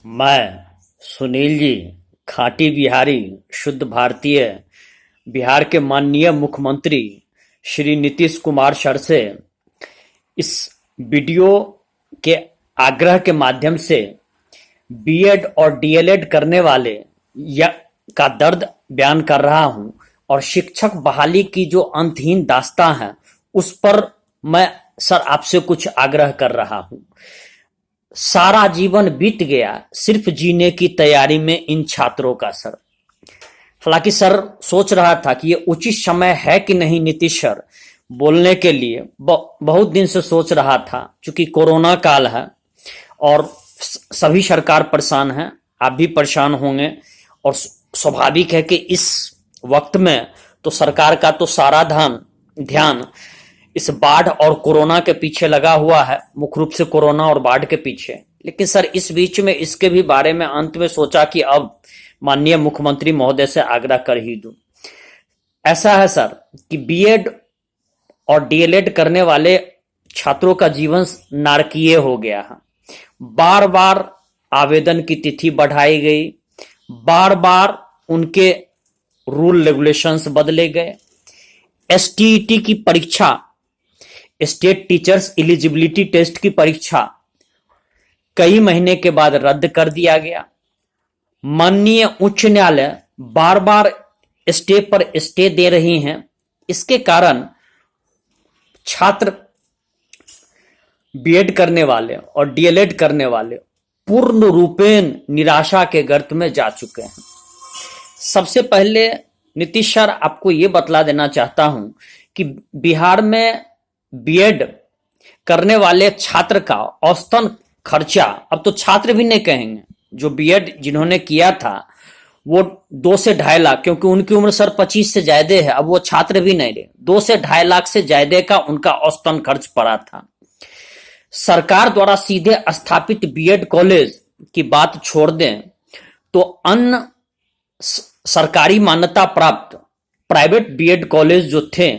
मैं सुनील जी, खाटी बिहारी, शुद्ध भारतीय, बिहार के माननीय मुख्यमंत्री श्री नीतीश कुमार सर से इस वीडियो के आग्रह के माध्यम से बीएड और डीएलएड करने वाले या का दर्द बयान कर रहा हूं और शिक्षक बहाली की जो अंतहीन दास्तां है उस पर मैं सर आपसे कुछ आग्रह कर रहा हूं। सारा जीवन बीत गया सिर्फ जीने की तैयारी में इन छात्रों का सर। हालांकि सर सोच रहा था कि ये उचित समय है कि नहीं नीतीश सर बोलने के लिए, बहुत दिन से सोच रहा था। चूंकि कोरोना काल है और सभी सरकार परेशान है, आप भी परेशान होंगे और स्वाभाविक है कि इस वक्त में तो सरकार का तो सारा ध्यान इस बाढ़ और कोरोना के पीछे लगा हुआ है, मुख्य रूप से कोरोना और बाढ़ के पीछे। लेकिन सर इस बीच में इसके भी बारे में अंत में सोचा कि अब माननीय मुख्यमंत्री महोदय से आग्रह कर ही दूं। ऐसा है सर कि बीएड और डीएलएड करने वाले छात्रों का जीवन नारकीय हो गया है। बार बार आवेदन की तिथि बढ़ाई गई, बार बार उनके रूल रेगुलेशंस बदले गए। एसटीईटी की परीक्षा, स्टेट टीचर्स एलिजिबिलिटी टेस्ट की परीक्षा कई महीने के बाद रद्द कर दिया गया। माननीय उच्च न्यायालय बार बार स्टे पर स्टे दे रही हैं। इसके कारण छात्र बीएड करने वाले और डीएलएड करने वाले पूर्ण रूपेण निराशा के गर्त में जा चुके हैं। सबसे पहले नीतीश सर आपको यह बतला देना चाहता हूं कि बिहार में बीएड करने वाले छात्र का औसतन खर्चा, अब तो छात्र भी नहीं कहेंगे, जो बीएड जिन्होंने किया था वो 2 से 2.5 लाख, क्योंकि उनकी उम्र सर 25 से ज्यादा है, अब वो छात्र भी नहीं रहे, 2 से 2.5 लाख से ज्यादा का उनका औसतन खर्च पड़ा था। सरकार द्वारा सीधे स्थापित बीएड कॉलेज की बात छोड़ दें तो अन्य सरकारी मान्यता प्राप्त प्राइवेट बीएड कॉलेज जो थे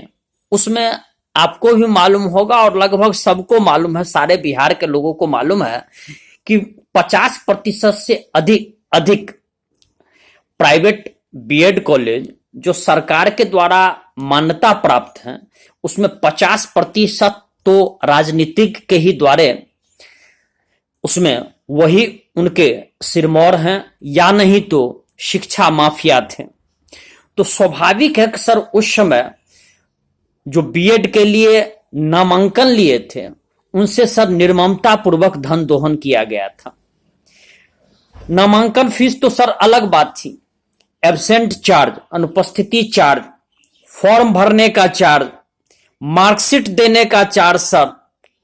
उसमें आपको भी मालूम होगा और लगभग सबको मालूम है, सारे बिहार के लोगों को मालूम है कि 50% से अधिक प्राइवेट बीएड कॉलेज जो सरकार के द्वारा मान्यता प्राप्त हैं उसमें 50% तो राजनीतिक के ही द्वारे उसमें वही उनके सिरमौर हैं या नहीं तो शिक्षा माफिया थे। तो स्वाभाविक है कि सर उस समय जो बीएड के लिए नामांकन लिए थे उनसे सर निर्ममता पूर्वक धन दोहन किया गया था। नामांकन फीस तो सर अलग बात थी, एब्सेंट चार्ज, अनुपस्थिति चार्ज, फॉर्म भरने का चार्ज, मार्कशीट देने का चार्ज, सर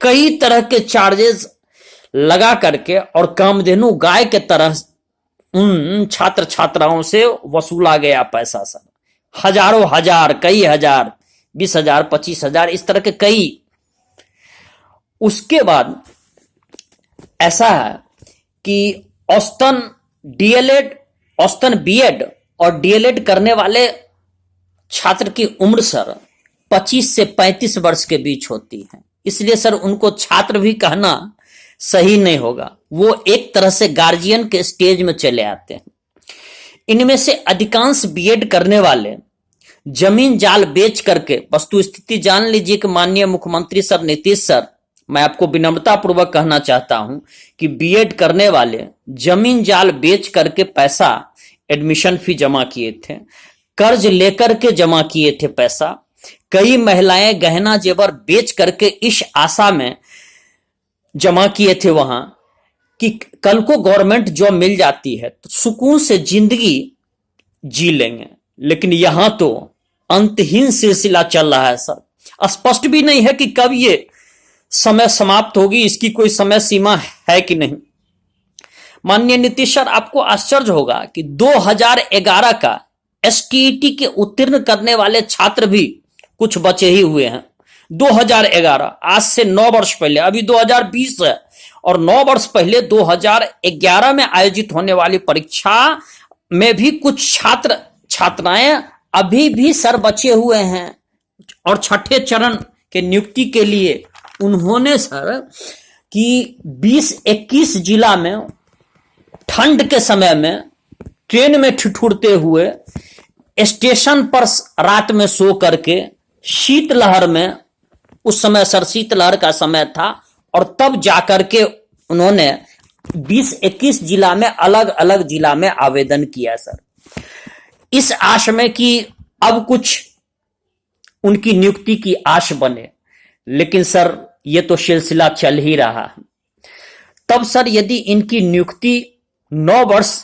कई तरह के चार्जेस लगा करके और कामधेनु गाय के तरह उन छात्र छात्राओं से वसूला गया पैसा सर। हजारों हजार, कई हजार, 20,000, 25,000, इस तरह के कई। उसके बाद ऐसा है कि औसतन डीएलएड, औसतन बीएड और डीएलएड करने वाले छात्र की उम्र सर 25 से 35 वर्ष के बीच होती है। इसलिए सर उनको छात्र भी कहना सही नहीं होगा, वो एक तरह से गार्जियन के स्टेज में चले आते हैं। इनमें से अधिकांश बीएड करने वाले जमीन जाल बेच करके, वस्तु स्थिति जान लीजिए कि माननीय मुख्यमंत्री सर नीतीश सर, मैं आपको विनम्रता पूर्वक कहना चाहता हूं कि बीएड करने वाले जमीन जाल बेच करके पैसा, एडमिशन फी जमा किए थे, कर्ज लेकर के जमा किए थे पैसा। कई महिलाएं गहना जेवर बेच करके इस आशा में जमा किए थे वहां कि कल को गवर्नमेंट जॉब मिल जाती है तो सुकून से जिंदगी जी लेंगे। लेकिन यहां तो अंतहीन सिलसिला चल रहा है सर। स्पष्ट भी नहीं है कि कब ये समय समाप्त होगी, इसकी कोई समय सीमा है कि नहीं। माननीय नीतीश सर, आपको आश्चर्य होगा कि 2011 का एसटीईटी के उत्तीर्ण करने वाले छात्र भी कुछ बचे ही हुए हैं। 2011, आज से 9 वर्ष पहले, अभी 2020 है और 9 वर्ष पहले 2011 में आयोजित होने वाली परीक्षा में भी कुछ छात्र छात्राएं अभी भी सर बचे हुए हैं और छठे चरण के नियुक्ति के लिए उन्होंने सर कि 20-21 जिला में ठंड के समय में ट्रेन में ठिठुरते हुए स्टेशन पर रात में सो करके शीतलहर में, उस समय सर शीतलहर का समय था, और तब जाकर के उन्होंने 20-21 जिला में, अलग अलग जिला में आवेदन किया सर, इस आश में कि अब कुछ उनकी नियुक्ति की आश बने। लेकिन सर ये तो सिलसिला चल ही रहा है। तब सर यदि इनकी नियुक्ति 9 वर्ष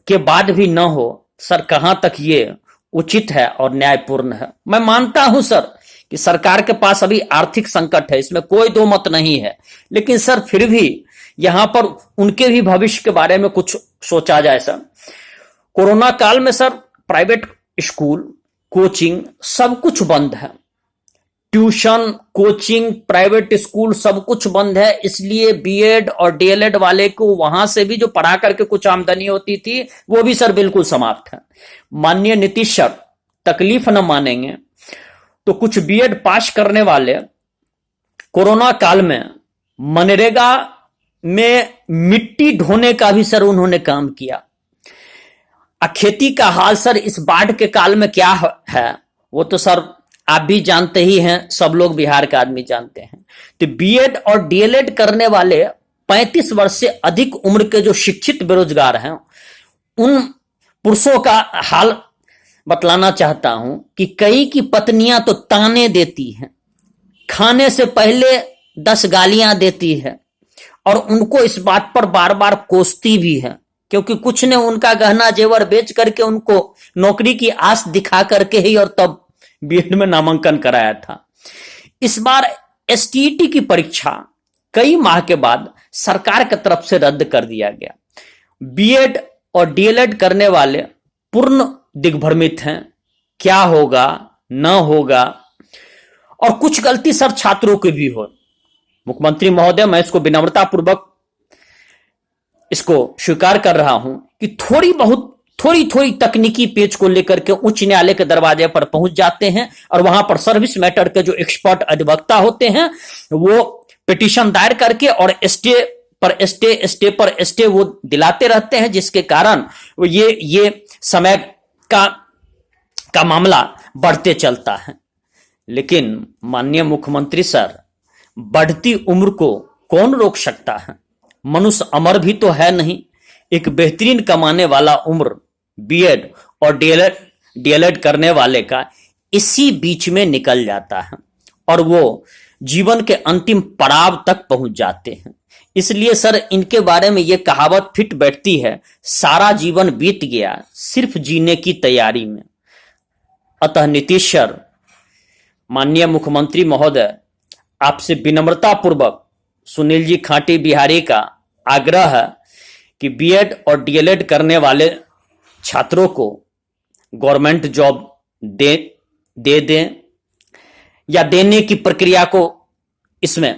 के बाद भी न हो सर, कहां तक ये उचित है और न्यायपूर्ण है। मैं मानता हूं सर कि सरकार के पास अभी आर्थिक संकट है, इसमें कोई दो मत नहीं है, लेकिन सर फिर भी यहां पर उनके भी भविष्य के बारे में कुछ सोचा जाए सर। कोरोना काल में सर प्राइवेट स्कूल, कोचिंग सब कुछ बंद है, ट्यूशन, कोचिंग, प्राइवेट स्कूल सब कुछ बंद है। इसलिए बीएड और डीएलएड वाले को वहां से भी जो पढ़ा करके कुछ आमदनी होती थी वो भी सर बिल्कुल समाप्त है। माननीय नीतीश सर तकलीफ न मानेंगे तो कुछ बीएड पास करने वाले कोरोना काल में मनरेगा में मिट्टी ढोने का भी सर उन्होंने काम किया। खेती का हाल सर इस बाढ़ के काल में क्या है वो तो सर आप भी जानते ही हैं, सब लोग बिहार का आदमी जानते हैं। तो बीएड और डीएलएड करने वाले 35 वर्ष से अधिक उम्र के जो शिक्षित बेरोजगार हैं, उन पुरुषों का हाल बतलाना चाहता हूं कि कई की पत्नियां तो ताने देती हैं, खाने से पहले 10 गालियां देती है, और उनको इस बात पर बार बार कोसती भी है, क्योंकि कुछ ने उनका गहना जेवर बेच करके उनको नौकरी की आस दिखा करके ही और तब बीएड में नामांकन कराया था। इस बार एसटीईटी की परीक्षा कई माह के बाद सरकार की तरफ से रद्द कर दिया गया। बीएड और डीएलएड करने वाले पूर्ण दिग्भ्रमित हैं, क्या होगा न होगा, और कुछ गलती सर छात्रों की भी हो। मुख्यमंत्री महोदय, मैं इसको विनम्रता पूर्वक इसको स्वीकार कर रहा हूं कि थोड़ी तकनीकी पेच को लेकर के उच्च न्यायालय के दरवाजे पर पहुंच जाते हैं, और वहां पर सर्विस मैटर के जो एक्सपर्ट अधिवक्ता होते हैं वो पिटीशन दायर करके और स्टे पर स्टे वो दिलाते रहते हैं, जिसके कारण ये समय का मामला बढ़ते चलता है। लेकिन माननीय मुख्यमंत्री सर, बढ़ती उम्र को कौन रोक सकता है? मनुष्य अमर भी तो है नहीं। एक बेहतरीन कमाने वाला उम्र बीएड और डीएलएड करने वाले का इसी बीच में निकल जाता है, और वो जीवन के अंतिम पड़ाव तक पहुंच जाते हैं। इसलिए सर इनके बारे में ये कहावत फिट बैठती है, सारा जीवन बीत गया सिर्फ जीने की तैयारी में। अतः नीतीश सर, माननीय मुख्यमंत्री महोदय, आपसे विनम्रता पूर्वक सुनील जी खाटी बिहारी का आग्रह है कि बीएड और डीएलएड करने वाले छात्रों को गवर्नमेंट जॉब दे दें, या देने की प्रक्रिया को इसमें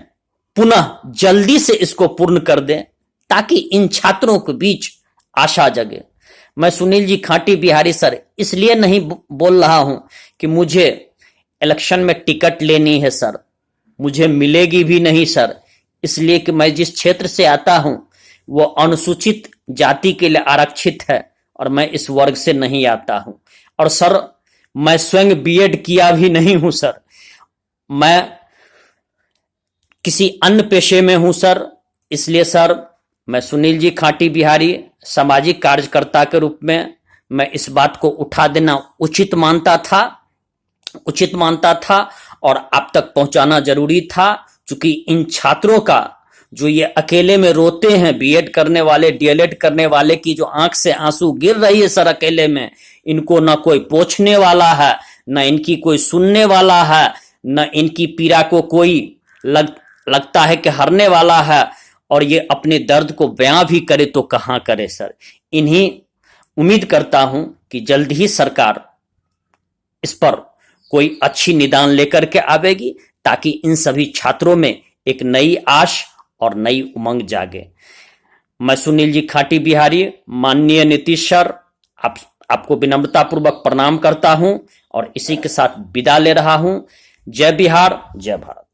पुनः जल्दी से इसको पूर्ण कर दें, ताकि इन छात्रों के बीच आशा जगे। मैं सुनील जी खाटी बिहारी सर इसलिए नहीं बोल रहा हूं कि मुझे इलेक्शन में टिकट लेनी है सर, मुझे मिलेगी भी नहीं सर, इसलिए कि मैं जिस क्षेत्र से आता हूं वो अनुसूचित जाति के लिए आरक्षित है, और मैं इस वर्ग से नहीं आता हूं। और सर मैं स्वयं बीएड किया भी नहीं हूं सर, मैं किसी अन्य पेशे में हूं सर। इसलिए सर मैं सुनील जी खाटी बिहारी सामाजिक कार्यकर्ता के रूप में मैं इस बात को उठा देना उचित मानता था और आप तक पहुंचाना जरूरी था, क्योंकि इन छात्रों का जो ये अकेले में रोते हैं, बीएड करने वाले, डीएलएड करने वाले की जो आंख से आंसू गिर रही है सर अकेले में, इनको ना कोई पूछने वाला है, ना इनकी कोई सुनने वाला है, ना इनकी पीड़ा को कोई लगता है कि हरने वाला है, और ये अपने दर्द को बयां भी करे तो कहां करे सर। इन्हीं उम्मीद करता हूं कि जल्द ही सरकार इस पर कोई अच्छी निदान लेकर के आवेगी, ताकि इन सभी छात्रों में एक नई आश और नई उमंग जागे। मैं सुनील जी खाटी बिहारी, माननीय नीतीश सर, आपको विनम्रता पूर्वक प्रणाम करता हूं और इसी के साथ विदा ले रहा हूं। जय बिहार, जय भारत।